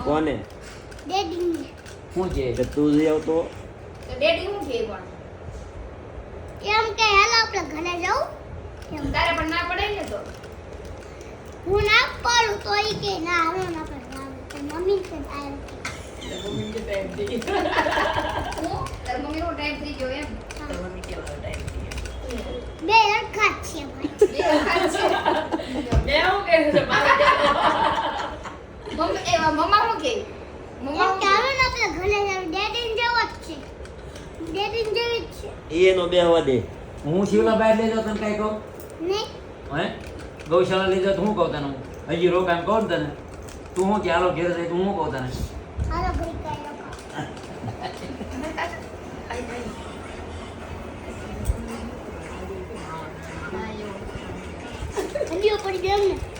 કોને ડેડી શું છે કે તું જઈ આવતો તો ડેડી હું કે પણ એમ કે હાલ આપણે ઘરે જાઉં એમ તારે પણ ના પડે ને તો હું ના પાડું તો ઈ કે ના હાલો ના પડે તો મમ્મી કે ટાઈમ હું તાર મમ્મી નો ટાઈમ થઈ ગયો એમ બે રખા છે ભાઈ બે વખત છે મમ્મા હું કે મમ્મા એમ કે હાલો ને આપણે ઘરે જાઉં ડેડી જેવો જ છે ડેડી જેવી જ છે એનો બેહવા દે હું શિવલા બહાર લઈ જાઉં તને કઈ કહું નહીં હે ગૌશાળા લઈ જાઉં તો હું કહું તને હજી રોકામ કહું ને તને તું શું કે હાલો ઘેર જાય તું હું કહું તને હાલો ભાઈ કઈ રખા ઠંડીઓ પડી ગઈ એમ ને